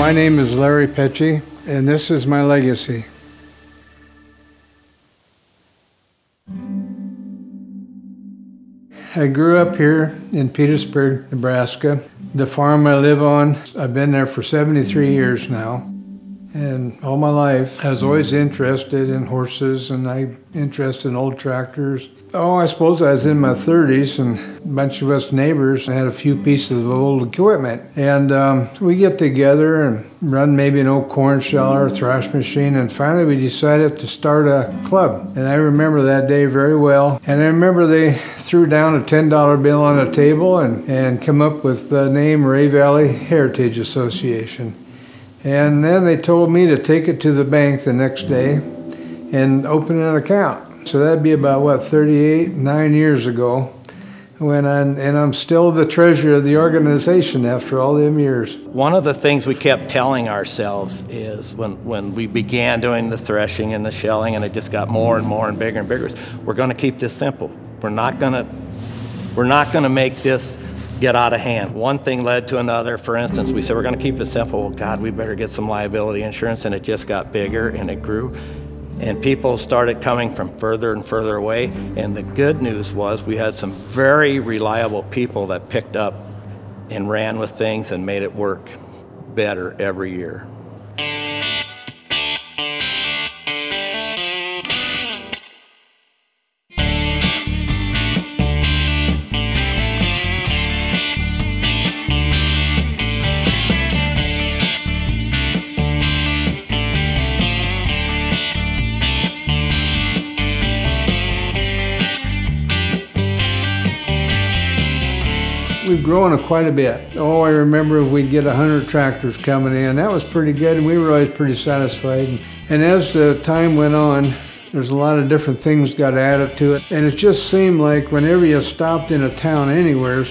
My name is Larry Petsche, and this is my legacy. I grew up here in Petersburg, Nebraska. The farm I live on, I've been there for 73 years now. And all my life, I was always interested in horses, and I'm interested in old tractors. Oh, I suppose I was in my 30s, and a bunch of us neighbors had a few pieces of old equipment. And we get together and run maybe an old corn sheller, thrash machine, and finally we decided to start a club. And I remember that day very well. And I remember they threw down a $10 bill on a table and come up with the name Rea Valley Heritage Association. And then they told me to take it to the bank the next day and open an account. So that'd be about, what, 9 years ago. And I'm still the treasurer of the organization after all them years. One of the things we kept telling ourselves is when we began doing the threshing and the shelling, and it just got more and more and bigger, is we're going to keep this simple. We're not going to make this get out of hand. One thing led to another. For instance, we said we're going to keep it simple. Well, God, we better get some liability insurance, and it just got bigger and it grew. And people started coming from further and further away. And the good news was we had some very reliable people that picked up and ran with things and made it work better every year. We've grown quite a bit. Oh, I remember we'd get 100 tractors coming in. That was pretty good, and we were always pretty satisfied. And as the time went on, there's a lot of different things got added to it. And it just seemed like whenever you stopped in a town anywhere,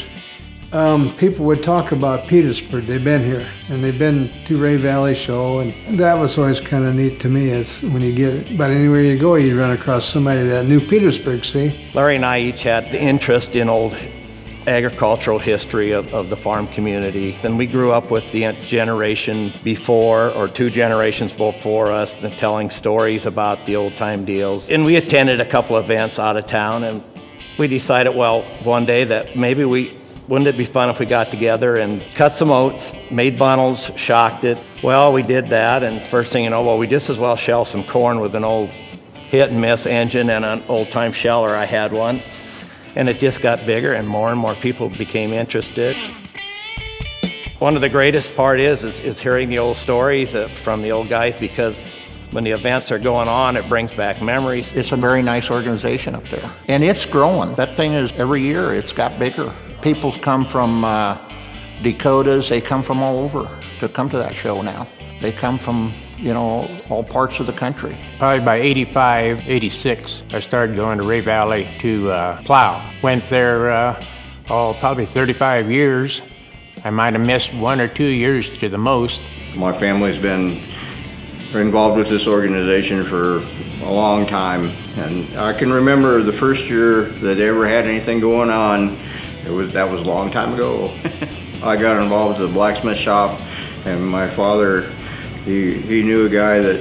people would talk about Petersburg. They've been here, and they've been to Rea Valley show, and that was always kind of neat to me, is when you get it. But anywhere you go, you'd run across somebody that knew Petersburg, see? Larry and I each had interest in old agricultural history of the farm community. And we grew up with the generation before, or 2 generations before us, and telling stories about the old time deals. And we attended a couple events out of town, and we decided, well, one day that maybe wouldn't it be fun if we got together and cut some oats, made bundles, shocked it. Well, we did that, and first thing you know, well, we just as well shell some corn with an old hit and miss engine and an old time sheller. I had one. And it just got bigger, and more people became interested. One of the greatest part is hearing the old stories from the old guys, because when the events are going on, it brings back memories. It's a very nice organization up there. And it's growing. That thing is, every year, it's got bigger. People come from Dakotas, they come from all over to come to that show now. They come from, you know, all parts of the country. Probably by 85, 86, I started going to Rea Valley to plow. Went there probably 35 years. I might have missed 1 or 2 years to the most. My family's been involved with this organization for a long time, and I can remember the first year that they ever had anything going on. That was a long time ago. I got involved with the blacksmith shop, and my father, he knew a guy that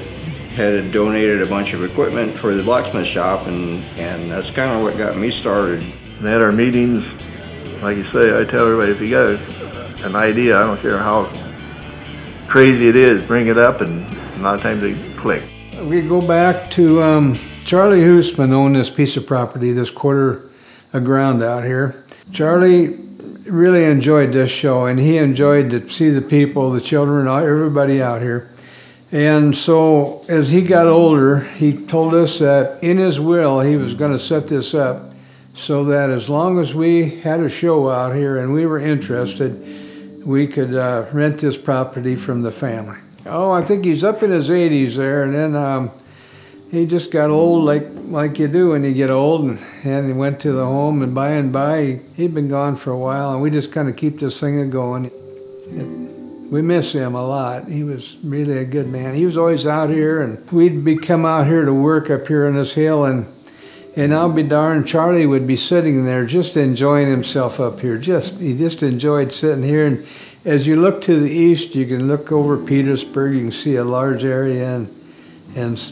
had donated a bunch of equipment for the blacksmith shop, and that's kind of what got me started. And at our meetings, like you say, I tell everybody, if you got an idea, I don't care how crazy it is, bring it up, and a lot of times they click. We go back to Charlie Hoosman owned this piece of property, this quarter of ground out here. Charlie really enjoyed this show, and he enjoyed to see the people, the children, everybody out here. And so as he got older, he told us that in his will he was going to set this up so that as long as we had a show out here and we were interested, we could rent this property from the family. Oh, I think he's up in his 80s there, and then he just got old like you do when you get old, and he went to the home, and by he'd been gone for a while, and we just kind of keep this thing going. We miss him a lot. He was really a good man. He was always out here, and we'd come out here to work up here on this hill, and I'll be darned, Charlie would be sitting there just enjoying himself up here. He just enjoyed sitting here, As you look to the east, you can look over Petersburg. You can see a large area,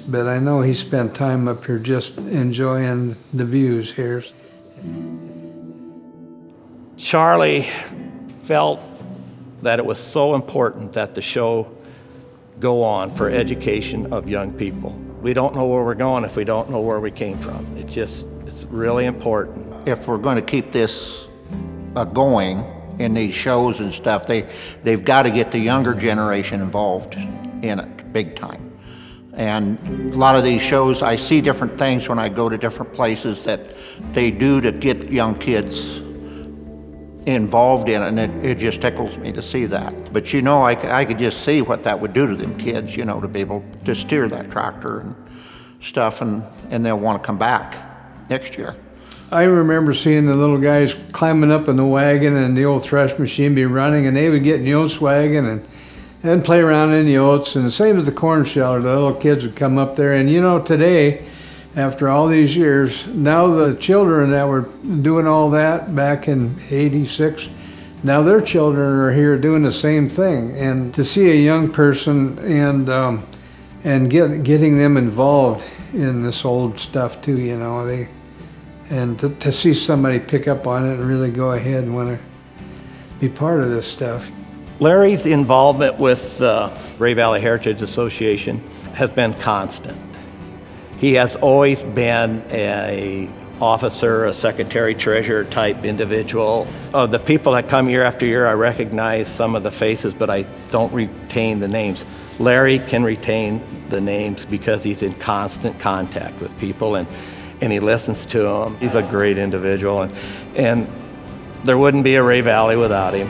but I know he spent time up here just enjoying the views here. Charlie felt that it was so important that the show go on for education of young people. We don't know where we're going if we don't know where we came from. It's really important. If we're going to keep this going in these shows and stuff, they've got to get the younger generation involved in it big time. And a lot of these shows, I see different things when I go to different places that they do to get young kids involved in it, and it just tickles me to see that. But you know, I could just see what that would do to them kids, you know, to be able to steer that tractor and stuff, and they'll want to come back next year. I remember seeing the little guys climbing up in the wagon and the old thresh machine be running, and they would get in the oats wagon and play around in the oats, and the same as the corn sheller, the little kids would come up there. And you know, today, after all these years, now the children that were doing all that back in '86, now their children are here doing the same thing. And to see a young person and getting them involved in this old stuff too, you know, and to see somebody pick up on it and really go ahead and want to be part of this stuff. Larry's involvement with the Rea Valley Heritage Association has been constant. He has always been an officer, a secretary, treasurer type individual. Of the people that come year after year, I recognize some of the faces, but I don't retain the names. Larry can retain the names because he's in constant contact with people and he listens to them. He's a great individual, and there wouldn't be a Rea Valley without him.